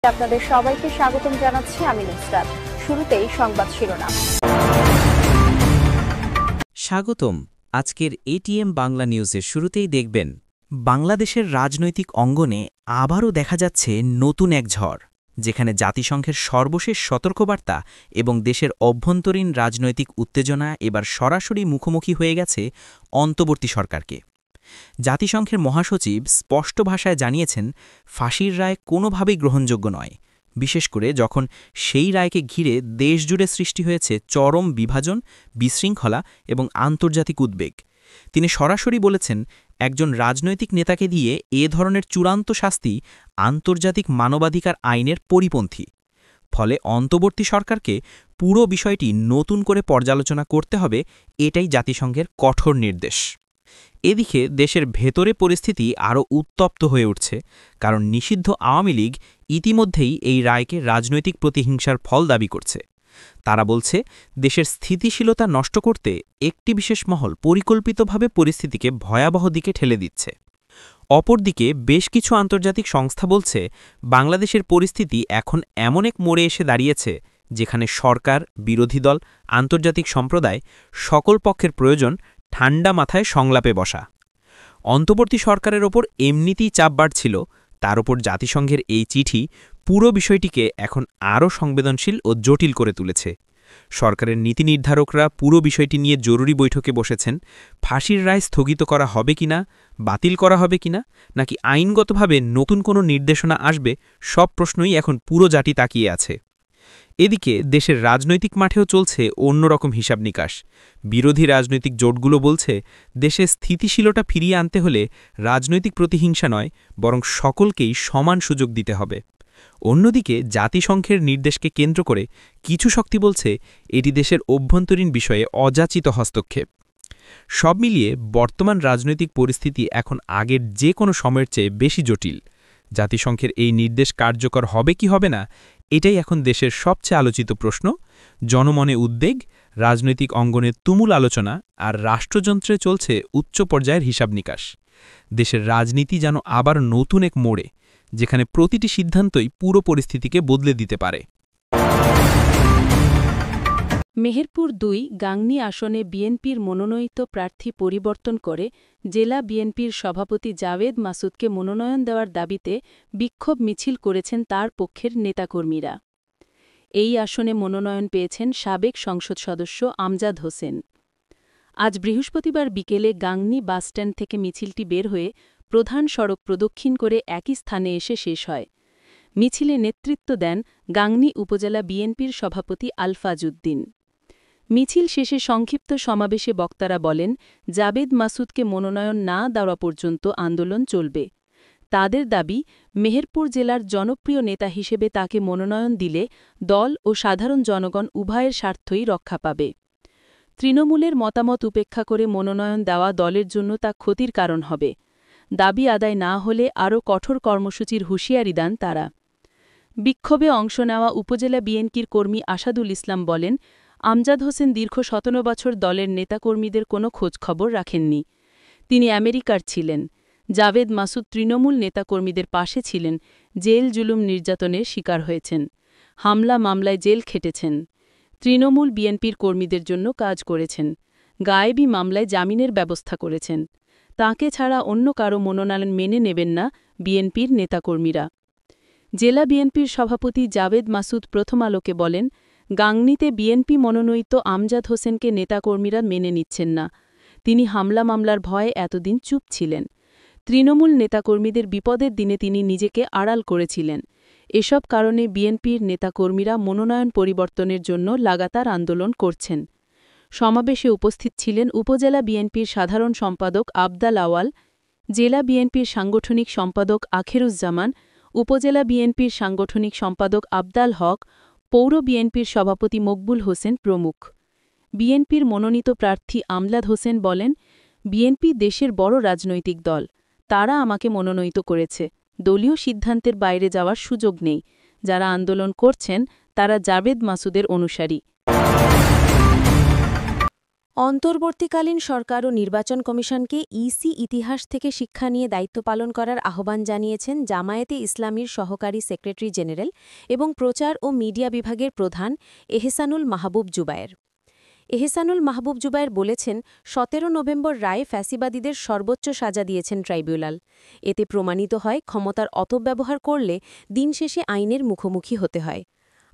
আপনাদের সবাইকে স্বাগতম জানাচ্ছি আমি নুসরাত। শুরুতেই সংবাদ শিরোনাম। স্বাগতম। আজকের এটিএম বাংলা নিউজের শুরুতেই দেখবেন, বাংলাদেশের রাজনৈতিক অঙ্গনে আবারও দেখা যাচ্ছে নতুন এক ঝড়, যেখানে জাতিসংঘের সর্বশেষ সতর্কবার্তা এবং দেশের অভ্যন্তরীণ রাজনৈতিক উত্তেজনা এবার সরাসরি মুখোমুখি হয়ে গেছে অন্তর্বর্তী সরকারকে। জাতিসংঘের মহাসচিব স্পষ্ট ভাষায় জানিয়েছেন, ফাঁসির রায় কোনোভাবেই গ্রহণযোগ্য নয়, বিশেষ করে যখন সেই রায়কে ঘিরে দেশজুড়ে সৃষ্টি হয়েছে চরম বিভাজন, বিশৃঙ্খলা এবং আন্তর্জাতিক উদ্বেগ। তিনি সরাসরি বলেছেন, একজন রাজনৈতিক নেতাকে দিয়ে এ ধরনের চূড়ান্ত শাস্তি আন্তর্জাতিক মানবাধিকার আইনের পরিপন্থী। ফলে অন্তর্বর্তী সরকারকে পুরো বিষয়টি নতুন করে পর্যালোচনা করতে হবে, এটাই জাতিসংঘের কঠোর নির্দেশ। এদিকে দেশের ভেতরে পরিস্থিতি আরও উত্তপ্ত হয়ে উঠছে, কারণ নিষিদ্ধ আওয়ামী লীগ ইতিমধ্যেই এই রায়কে রাজনৈতিক প্রতিহিংসার ফল দাবি করছে। তারা বলছে, দেশের স্থিতিশীলতা নষ্ট করতে একটি বিশেষ মহল পরিকল্পিতভাবে পরিস্থিতিকে ভয়াবহ দিকে ঠেলে দিচ্ছে। অপরদিকে বেশ কিছু আন্তর্জাতিক সংস্থা বলছে, বাংলাদেশের পরিস্থিতি এখন এমন এক মোড়ে এসে দাঁড়িয়েছে যেখানে সরকার, বিরোধী দল, আন্তর্জাতিক সম্প্রদায় সকল পক্ষের প্রয়োজন ঠান্ডা মাথায় সংলাপে বসা। অন্তর্বর্তী সরকারের ওপর এমনিতেই চাপ বাড়ছিল, তার ওপর জাতিসংঘের এই চিঠি পুরো বিষয়টিকে এখন আরও সংবেদনশীল ও জটিল করে তুলেছে। সরকারের নীতি নির্ধারকরা পুরো বিষয়টি নিয়ে জরুরি বৈঠকে বসেছেন। ফাঁসির রায় স্থগিত করা হবে কিনা, বাতিল করা হবে কিনা, নাকি আইনগতভাবে নতুন কোনো নির্দেশনা আসবে, সব প্রশ্নই এখন পুরো জাতি তাকিয়ে আছে। এদিকে দেশের রাজনৈতিক মাঠেও চলছে অন্যরকম হিসাব নিকাশ। বিরোধী রাজনৈতিক জোটগুলো বলছে, দেশে স্থিতিশীলতা ফিরিয়ে আনতে হলে রাজনৈতিক প্রতিহিংসা নয়, বরং সকলকেই সমান সুযোগ দিতে হবে। অন্যদিকে জাতিসংঘের নির্দেশকে কেন্দ্র করে কিছু শক্তি বলছে, এটি দেশের অভ্যন্তরীণ বিষয়ে অযাচিত হস্তক্ষেপ। সব মিলিয়ে বর্তমান রাজনৈতিক পরিস্থিতি এখন আগের যে কোনো সময়ের চেয়ে বেশি জটিল। জাতিসংঘের এই নির্দেশ কার্যকর হবে কি হবে না, এটাই এখন দেশের সবচেয়ে আলোচিত প্রশ্ন। জনমনে উদ্বেগ, রাজনৈতিক অঙ্গনে তুমুল আলোচনা, আর রাষ্ট্রযন্ত্রে চলছে উচ্চ পর্যায়ের হিসাব নিকাশ। দেশের রাজনীতি যেন আবার নতুন এক মোড়ে, যেখানে প্রতিটি সিদ্ধান্তই পুরো পরিস্থিতিকে বদলে দিতে পারে। মেহেরপুর ২ গাংনী আসনে বিএনপির মনোনয়িত প্রার্থী পরিবর্তন করে জেলা বিএনপির সভাপতি জাভেদ মাসুদকে মনোনয়ন দেওয়ার দাবিতে বিক্ষোভ মিছিল করেছেন তার পক্ষের নেতাকর্মীরা। এই আসনে মনোনয়ন পেয়েছেন সাবেক সংসদ সদস্য আমজাদ হোসেন। আজ বৃহস্পতিবার বিকেলে গাংনী বাসস্ট্যান্ড থেকে মিছিলটি বের হয়ে প্রধান সড়ক প্রদক্ষিণ করে একই স্থানে এসে শেষ হয়। মিছিলে নেতৃত্ব দেন গাংনী উপজেলা বিএনপির সভাপতি আলফাজ উদ্দিন। মিছিল শেষে সংক্ষিপ্ত সমাবেশে বক্তারা বলেন, জাভেদ মাসুদকে মনোনয়ন না দেওয়া পর্যন্ত আন্দোলন চলবে। তাদের দাবি, মেহেরপুর জেলার জনপ্রিয় নেতা হিসেবে তাকে মনোনয়ন দিলে দল ও সাধারণ জনগণ উভয়ের স্বার্থই রক্ষা পাবে। তৃণমূলের মতামত উপেক্ষা করে মনোনয়ন দেওয়া দলের জন্য তা ক্ষতির কারণ হবে। দাবি আদায় না হলে আরও কঠোর কর্মসূচির হুঁশিয়ারি দেন তারা। বিক্ষোভে অংশ নেওয়া উপজেলা বিএনপির কর্মী আসাদুল ইসলাম বলেন, আমজাদ হোসেন দীর্ঘ ১৭ বছর দলের নেতাকর্মীদের কোনো খোঁজখবর রাখেননি। তিনি আমেরিকার ছিলেন। জাভেদ মাসুদ তৃণমূল নেতাকর্মীদের পাশে ছিলেন, জেল জুলুম নির্যাতনের শিকার হয়েছেন, হামলা মামলায় জেল খেটেছেন। তৃণমূল বিএনপির কর্মীদের জন্য কাজ করেছেন, গায়েবী মামলায় জামিনের ব্যবস্থা করেছেন। তাঁকে ছাড়া অন্য কারো মনোনয়ন মেনে নেবেন না বিএনপির নেতাকর্মীরা। জেলা বিএনপির সভাপতি জাভেদ মাসুদ প্রথম আলোকে বলেন, গাংনীতে বিএনপি মনোনয়িত আমজাদ হোসেনকে নেতাকর্মীরা মেনে নিচ্ছেন না। তিনি হামলা মামলার ভয়ে এতদিন চুপ ছিলেন। তৃণমূল নেতাকর্মীদের বিপদের দিনে তিনি নিজেকে আড়াল করেছিলেন। এসব কারণে বিএনপির নেতাকর্মীরা মনোনয়ন পরিবর্তনের জন্য লাগাতার আন্দোলন করছেন। সমাবেশে উপস্থিত ছিলেন উপজেলা বিএনপির সাধারণ সম্পাদক আবদাল আওয়াল, জেলা বিএনপির সাংগঠনিক সম্পাদক আখেরুজ্জামান, উপজেলা বিএনপির সাংগঠনিক সম্পাদক আবদাল হক, পৌর বিএনপির সভাপতি মকবুল হোসেন প্রমুখ। বিএনপির মনোনীত প্রার্থী আমজাদ হোসেন বলেন, বিএনপি দেশের বড় রাজনৈতিক দল, তারা আমাকে মনোনীত করেছে। দলীয় সিদ্ধান্তের বাইরে যাওয়ার সুযোগ নেই। যারা আন্দোলন করছেন তারা জাভেদ মাসুদের অনুসারী। অন্তর্বর্তীকালীন সরকার ও নির্বাচন কমিশনকে ইসি ইতিহাস থেকে শিক্ষা নিয়ে দায়িত্ব পালন করার আহ্বান জানিয়েছেন জামায়াতে ইসলামীর সহকারী সেক্রেটারি জেনারেল এবং প্রচার ও মিডিয়া বিভাগের প্রধান এহসানুল মাহবুব জুবায়ের। এহসানুল মাহবুব জুবায়ের বলেছেন, ১৭ নভেম্বর রায়ে ফ্যাসিবাদীদের সর্বোচ্চ সাজা দিয়েছেন ট্রাইব্যুনাল। এতে প্রমাণিত হয় ক্ষমতার অপব্যবহার করলে দিন শেষে আইনের মুখোমুখি হতে হয়।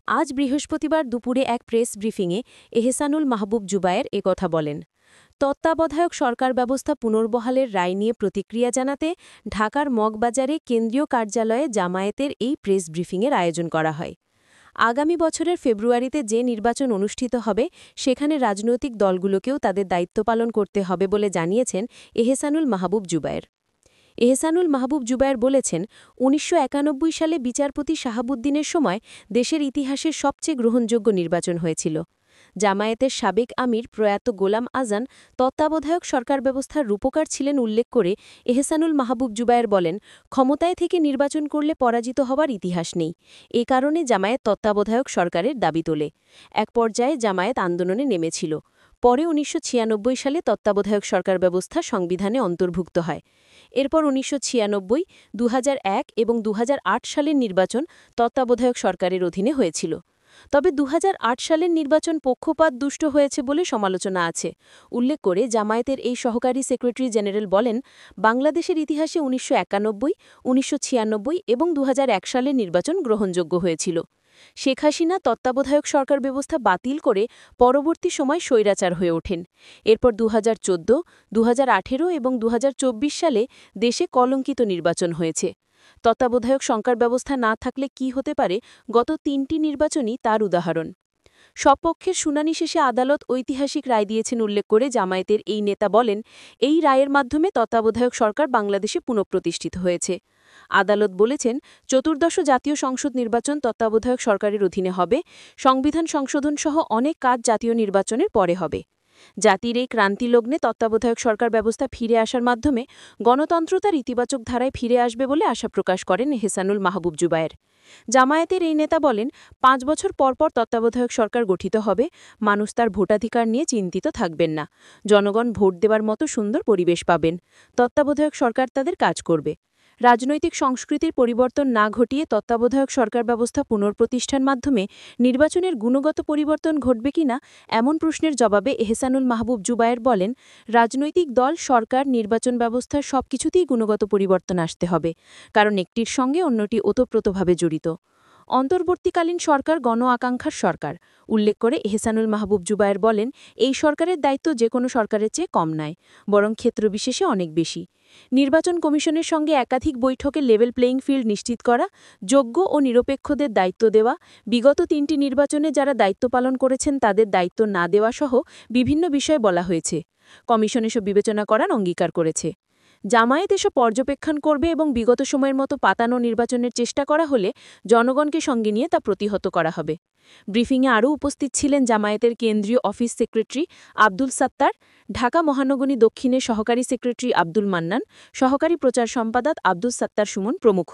আজ বৃহস্পতিবার দুপুরে এক প্রেস ব্রিফিংয়ে এহসানুল মাহবুব জুবায়ের একথা বলেন। তত্ত্বাবধায়ক সরকার ব্যবস্থা পুনর্বহালের রায় নিয়ে প্রতিক্রিয়া জানাতে ঢাকার মগবাজারে কেন্দ্রীয় কার্যালয়ে জামায়াতের এই প্রেস ব্রিফিংয়ের আয়োজন করা হয়। আগামী বছরের ফেব্রুয়ারিতে যে নির্বাচন অনুষ্ঠিত হবে সেখানে রাজনৈতিক দলগুলোকেও তাদের দায়িত্ব পালন করতে হবে বলে জানিয়েছেন এহসানুল মাহবুব জুবায়ের। এহসানুল মাহবুব জুবায়ের বলেছেন, ১৯৯১ সালে বিচারপতি শাহাবুদ্দিনের সময় দেশের ইতিহাসের সবচেয়ে গ্রহণযোগ্য নির্বাচন হয়েছিল। জামায়াতের সাবেক আমির প্রয়াত গোলাম আজান তত্ত্বাবধায়ক সরকার ব্যবস্থার রূপকার ছিলেন উল্লেখ করে এহসানুল মাহবুব জুবায়ের বলেন, ক্ষমতায় থেকে নির্বাচন করলে পরাজিত হওয়ার ইতিহাস নেই। এ কারণে জামায়াত তত্ত্বাবধায়ক সরকারের দাবি তোলে। এক পর্যায়ে জামায়াত আন্দোলনে নেমেছিল। পরে ১৯৯৬ সালে তত্ত্বাবধায়ক সরকার ব্যবস্থা সংবিধানে অন্তর্ভুক্ত হয়। এরপর ১৯৯৬, ২০০১ এবং ২০০৮ সালের নির্বাচন তত্ত্বাবধায়ক সরকারের অধীনে হয়েছিল। তবে ২০০৮ সালের নির্বাচন পক্ষপাতদুষ্ট হয়েছে বলে সমালোচনা আছে। উল্লেখ করে জামায়াতের এই সহকারী সেক্রেটারি জেনারেল বলেন, বাংলাদেশের ইতিহাসে ১৯৯১, ১৯৯৬ এবং ২০০১ সালের নির্বাচন গ্রহণযোগ্য হয়েছিল। শেখ হাসিনা তত্ত্বাবধায়ক সরকার ব্যবস্থা বাতিল করে পরবর্তী সময় স্বৈরাচার হয়ে ওঠেন। এরপর ২০১৪, ২০১৮ এবং ২০২৪ সালে দেশে কলঙ্কিত নির্বাচন হয়েছে। তত্ত্বাবধায়ক সরকার ব্যবস্থা না থাকলে কি হতে পারে, গত ৩টি নির্বাচনই তার উদাহরণ। সপক্ষের শুনানি শেষে আদালত ঐতিহাসিক রায় দিয়েছেন উল্লেখ করে জামায়াতের এই নেতা বলেন, এই রায়ের মাধ্যমে তত্ত্বাবধায়ক সরকার বাংলাদেশে পুনঃপ্রতিষ্ঠিত হয়েছে। আদালত বলেছেন, চতুর্দশ জাতীয় সংসদ নির্বাচন তত্ত্বাবধায়ক সরকারের অধীনে হবে। সংবিধান সংশোধন সহ অনেক কাজ জাতীয় নির্বাচনের পরে হবে। জাতির এই ক্রান্তিলগ্নে তত্ত্বাবধায়ক সরকার ব্যবস্থা ফিরে আসার মাধ্যমে গণতন্ত্র তার ইতিবাচক ধারায় ফিরে আসবে বলে আশা প্রকাশ করেন এহসানুল মাহবুব জুবায়ের। জামায়াতের এই নেতা বলেন, ৫ বছর পর পর তত্ত্বাবধায়ক সরকার গঠিত হবে। মানুষ তার ভোটাধিকার নিয়ে চিন্তিত থাকবেন না। জনগণ ভোট দেওয়ার মতো সুন্দর পরিবেশ পাবেন। তত্ত্বাবধায়ক সরকার তাদের কাজ করবে। রাজনৈতিক সংস্কৃতির পরিবর্তন না ঘটিয়ে তত্ত্বাবধায়ক সরকার ব্যবস্থা পুনঃপ্রতিষ্ঠার মাধ্যমে নির্বাচনের গুণগত পরিবর্তন ঘটবে কিনা এমন প্রশ্নের জবাবে এহসানুল মাহবুব জুবায়ের বলেন, রাজনৈতিক দল, সরকার, নির্বাচন ব্যবস্থার সবকিছুতেই গুণগত পরিবর্তন আসতে হবে, কারণ একটির সঙ্গে অন্যটি ওতপ্রোতভাবে জড়িত। অন্তর্বর্তীকালীন সরকার গণ আকাঙ্ক্ষার সরকার উল্লেখ করে এহসানুল মাহবুব জুবায়ের বলেন, এই সরকারের দায়িত্ব যে কোনো সরকারের চেয়ে কম নয়, বরং ক্ষেত্রবিশেষে অনেক বেশি। নির্বাচন কমিশনের সঙ্গে একাধিক বৈঠকে লেভেল প্লেয়িং ফিল্ড নিশ্চিত করা, যোগ্য ও নিরপেক্ষদের দায়িত্ব দেওয়া, বিগত ৩টি নির্বাচনে যারা দায়িত্ব পালন করেছেন তাদের দায়িত্ব না দেওয়া সহ বিভিন্ন বিষয়ে বলা হয়েছে। কমিশন এসব বিবেচনা করার অঙ্গীকার করেছে। জামায়াত এসব পর্যবেক্ষণ করবে এবং বিগত সময়ের মতো পাতানো নির্বাচনের চেষ্টা করা হলে জনগণকে সঙ্গে নিয়ে তা প্রতিহত করা হবে। ব্রিফিংয়ে আরও উপস্থিত ছিলেন জামায়াতের কেন্দ্রীয় অফিস সেক্রেটারি আব্দুল সাত্তার, ঢাকা মহানগরী দক্ষিণের সহকারী সেক্রেটারি আব্দুল মান্নান, সহকারী প্রচার সম্পাদক আব্দুল সাত্তার সুমন প্রমুখ।